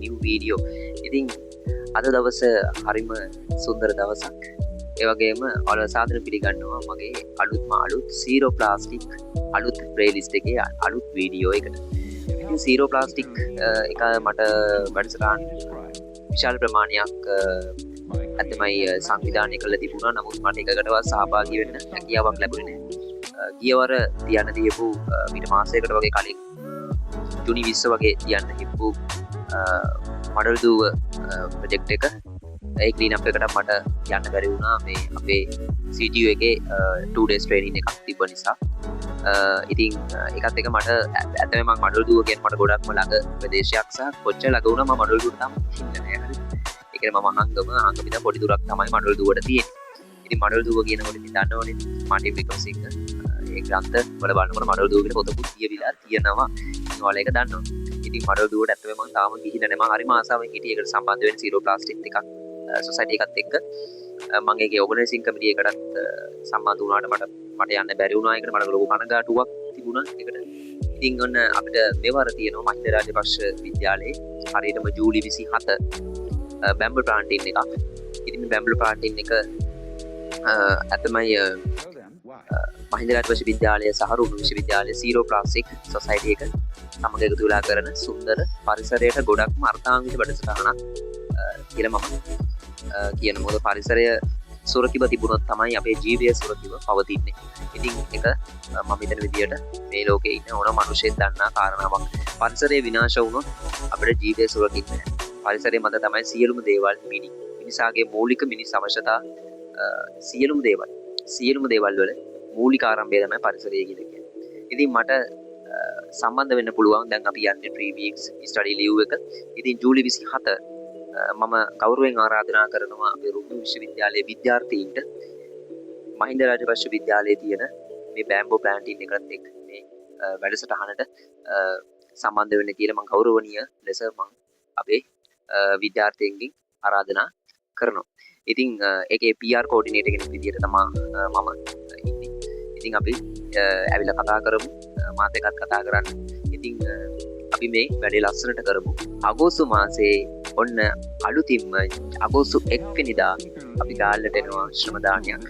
new video. ඉතින් අද දවස හරිම සුන්දර දවසක්. ඒ වගේම ඔයාලා සාදර පිළිගන්නවා මගේ අලුත් zero plastic අලුත් playlist එකේ අලුත් වීඩියෝ එකට. ඉතින් zero plastic එක මට වැඩසටහන් විශාල ප්‍රමාණයක් අතමයි සංවිධානය කළ තිබුණා. නමුත් මට එකකටවත් සහභාගී වෙන්න හැකියාවක් ලැබුණේ නැහැ. ගියවර තියන්න දීපු ඊට මාසයකට වගේ කලින් ජුනි 20 වගේ තියන්න හිප්පු මඩල් දුව ප්‍රොජෙක්ට් එක ඒ ක්ලීන් අප් එකට මට යන්න බැරි වුණා මේ අපේ CTU එකේ 2 days training එකක් තිබ්බ නිසා. ඉතින් ඒකත් එක මට ඇත්තටම මම මඩල් දුව කියන්නේ මට ගොඩක්ම ළඟ ප්‍රදේශයක් සහ කොච්චර ළඟ වුණා මම මඩල් දුවට තාම ඉන්නේ නැහැ. හරිද? ඒ කියන්නේ මම හංගම ඉඳන් පොඩි දුරක් තමයි මඩල් දුවට තියෙන්නේ. ඉතින් මඩල් දුව කියනකොට ඉතින් දන්නවනේ මාටින් වික්‍රමසිංහ ඒ ග්‍රන්ථ වල බලනකොට මඩල් දුව කියන පොතකුත් කියවිලා තියෙනවා. ඉතින් ඔයාලා ඒක දන්නවා. ඉතින් මඩල් දුවට ඇත්තටම මම තාම ගිහින් නැහැ. මම හරිම ආසාවෙන් හිටියේ ඒකට සම්බන්ධ වෙන්න zero plastic එකක් සොසයිටි එකත් එක්ක මම ඒකේ ඕගනයිසින් කමිටි එකටත් සම්බන්ධ වුණාට මට යන්න බැරි වුණා. ඒකට මට ලොකු කනගාටුවක් තිබුණා ඒකට. ඉතින් ඔන්න අපිට මෙවර තියෙනවා මහින්ද රාජපක්ෂ විද්‍යාලයේ හරියටම ජූලි 27 බැම්බල් ප්ලාන්ටින් එකක්. ඉතින් බැම්බල් ප්ලාන්ටින් එක අතමයි මහින්ද රාජපක්ෂ විද්‍යාලය සහ රුණු විශ්වවිද්‍යාලයේ zero plastic සොසයිටි එක සමග එකතු වෙලා කරන සුන්දර පරිසරයට ගොඩක්ම අර්ථාන්විත වැඩසටහනක් කියලා මම කියන මොකද පරිසරය සුරකිව තිබුණොත් තමයි අපේ ජීවය සුරකිව පවතින්නේ. ඉතින් ඒක මම හිතන විදියට මේ ලෝකේ ඉන්න ඕන මිනිහෙක් දන්නා කාරණාවක්. පරිසරය විනාශ වුණොත් අපේ ජීවය සුරකින්නේ නැහැ. පරිසරය මත තමයි සියලුම දේවල් මිනිසාගේ මූලික මිනිස් අවශ්‍යතා සියලුම දේවල් වල මූලික ආරම්භය තමයි පරිසරය කියන්නේ. ඉතින් මට සම්බන්ධ වෙන්න පුළුවන් දැන් අපි යන්නේ 3 weeks study leave එක. ඉතින් ජූලි 27 මම ගෞරවයෙන් ආරාධනා කරනවා අපේ රුහුණු විශ්වවිද්‍යාලයේ විද්‍යාර්ථීන්ට මහින්ද රාජපක්ෂ විද්‍යාලයේ තියෙන මේ බැම්බෝ ප්ලාන්ටින් එකත් එක්ක මේ වැඩසටහනට සම්බන්ධ වෙන්න කියලා මම ගෞරවණීය ලෙස මම අපේ විද්‍යාර්ථීන්ගෙන් ආරාධනා කරනවා. ඉතින් ඒකේ PR කෝඩිනේටර් කෙනෙක් විදියට තමයි මම ඉන්නේ. ඉතින් අපි ඇවිල්ලා කතා කරමු. මාත් එක්කත් කතා කරන්න. ඉතින් අපි මේ වැඩේ ලස්සනට කරමු. අගෝස්තු මාසයේ ඔන්න අලුතින්ම අගෝස්තු 1 වෙනිදා අපි ගාල්ලට එනවා ශ්‍රම දානයක්.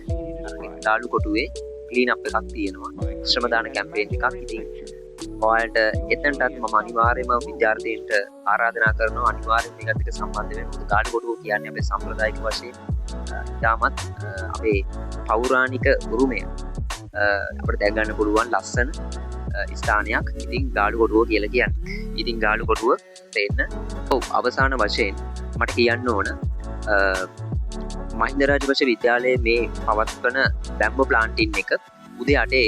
දාලු කොටුවේ ක්ලීන් අප් එකක් තියෙනවා. ශ්‍රම දාන කැම්පේන් එකක්. ඉතින් ඔයාලට එතනටත් මම අනිවාර්යයෙන්ම විද්‍යාර්ථීන්ට ආරාධනා කරනවා අනිවාර්යයෙන් මේකට එක්ක සම්බන්ධ වෙන්න. මොකද දාලු කොටුව කියන්නේ අපේ සම්ප්‍රදායික වශයෙන් ඉතාමත් අපේ පෞරාණික උරුමය අපිට දැක ගන්න පුළුවන් ලස්සන ස්ථානයක්. ඉතින් ගාලු කොටුව කියලා කියන්නේ. ඉතින් ගාලු කොටුව තේන්න අවසාන වශයෙන් මට කියන්න ඕන මහින්ද රාජපක්ෂ විද්‍යාලයේ මේ පවත්වන බැම්බෝ ප්ලාන්ටින් එක උදේ 8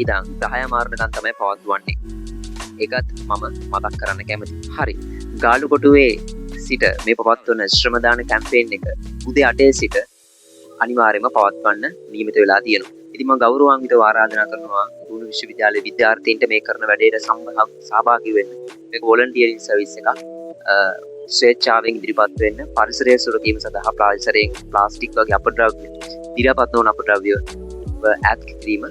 ඉඳන් 10 මාර්නකන් තමයි පවත්වන්නේ. ඒකත් මම මතක් කරන්න කැමතියි. හරි. ගාලු කොටුවේ සිට මේ පවත්වන ශ්‍රම දාන කැම්පේන් එක උදේ 8 සිට අනිවාර්යයෙන්ම පවත්වන්න නියමිත වෙලා තියෙනවා. ඉතින් මම ගෞරවාන්විතව ආරාධනා කරනවා රුහුණු විශ්වවිද්‍යාලයේ විද්‍යාර්ථීන්ට මේ කරන වැඩේට සහභාගී වෙන්න. මේක වොලන්ටියරින් සර්විස් එකක්. ස්වේච්ඡාවෙන් ඉදිරිපත් වෙන්න පරිසරය සුරකීම සඳහා පරිසරයෙන් ප්ලාස්ටික් වගේ අපද්‍රව්‍ය දිරපත් නොවන අපද්‍රව්‍ය ඈත් කිරීම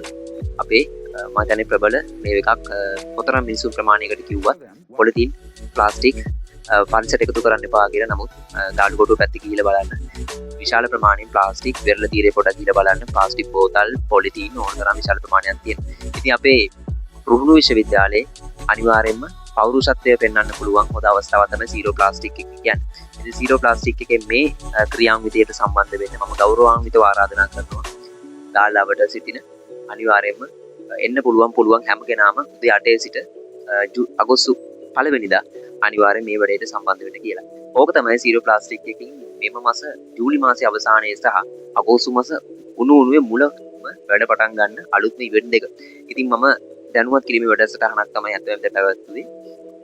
අපේ මම දැනේ ප්‍රබල මේ එකක් කොතරම් මිනිසුන් ප්‍රමාණයකට කිව්වත් පොලිතීන් ප්ලාස්ටික් පරිසරයට එකතු කරන්න එපා කියලා. නමුත් ගාලු කොටුව පැත්තේ ගිහිල්ලා බලන්න විශාල ප්‍රමාණයෙන් ප්ලාස්ටික් වෙරළ තීරේ පොඩක් ගිහිල්ලා බලන්න ප්ලාස්ටික් බෝතල් පොලිතීන් ඕන තරම් විශාල ප්‍රමාණයක් තියෙනවා. ඉතින් අපේ රුහුණු විශ්වවිද්‍යාලයේ අනිවාර්යයෙන්ම පෞරුෂත්වය පෙන්වන්න පුළුවන් හොඳ අවස්ථාවක් තමයි zero plastic එක කියන්නේ. ඉතින් zero plastic එකේ මේ ක්‍රියාන්විතයට සම්බන්ධ වෙන්න මම ගෞරවාන්විතව ආරාධනා කරනවා. දාලාවට සිටින අනිවාර්යයෙන්ම එන්න පුළුවන් හැම කෙනාම උදේ 8 සිට අගෝස්තු 1 වෙනිදා අනිවාර්යයෙන් මේ වැඩේට සම්බන්ධ වෙන්න කියලා. ඕක තමයි zero plastic එකකින් මෙම මාස ජූලි මාසයේ අවසානයේ සහ අගෝස්තු මාස උණුවේ මුලම වැඩ පටන් ගන්න අලුත්ම ඉවෙන්ට් එක. ඉතින් මම දැනුවත් කිරීමේ වැඩසටහනක් තමයි අත්වැම් පැවැත්වුවේ.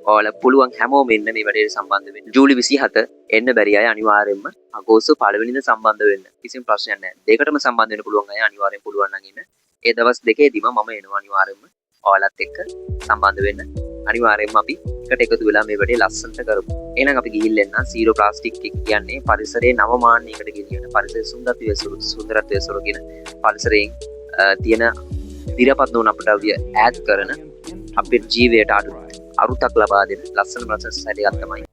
ඔයාලා පුළුවන් හැමෝම එන්න මේ වැඩේට සම්බන්ධ වෙන්න. ජූලි 27 එන්න බැරි අය අනිවාර්යයෙන්ම අගෝස්තු 1 වෙනිදා සම්බන්ධ වෙන්න. කිසිම ප්‍රශ්නයක් නැහැ. දෙකටම සම්බන්ධ වෙන්න පුළුවන් අය අනිවාර්යෙන් පුළුවන් නම් එන්න. ඒ දවස් දෙකේදීම මම එනවා අනිවාර්යෙන්ම ඔයාලත් එක්ක සම්බන්ධ වෙන්න. අනිවාර්යෙන්ම අපි එකට එකතු වෙලා මේ වැඩේ ලස්සනට කරමු. එහෙනම් අපි ගිහිල්ලා එන්න zero plastic එක කියන්නේ පරිසරයේ නවමාන්නයකට ගෙනියන පරිසර සුන්දරත්වයේ සුරකින පරිසරයෙන් තියෙන දිරපත් නොවන අපද්‍රව්‍ය ඈත් කරන අපේ ජීවිතයට අරුතක් ලබා දෙන ලස්සන සොසයිටි එකක් තමයි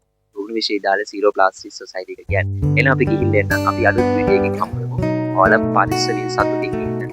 කුරුණු විශ්වවිද්‍යාල සීරෝ ප්ලාස්ටික් සොසයිටි එක කියන්නේ. එහෙනම් අපි ගිහින් එන්න. අපි අලුත් වීඩියෝ එකකින් හමු වෙමු. ඔයාලා පරිස්සමින් සතුටින් ඉන්න.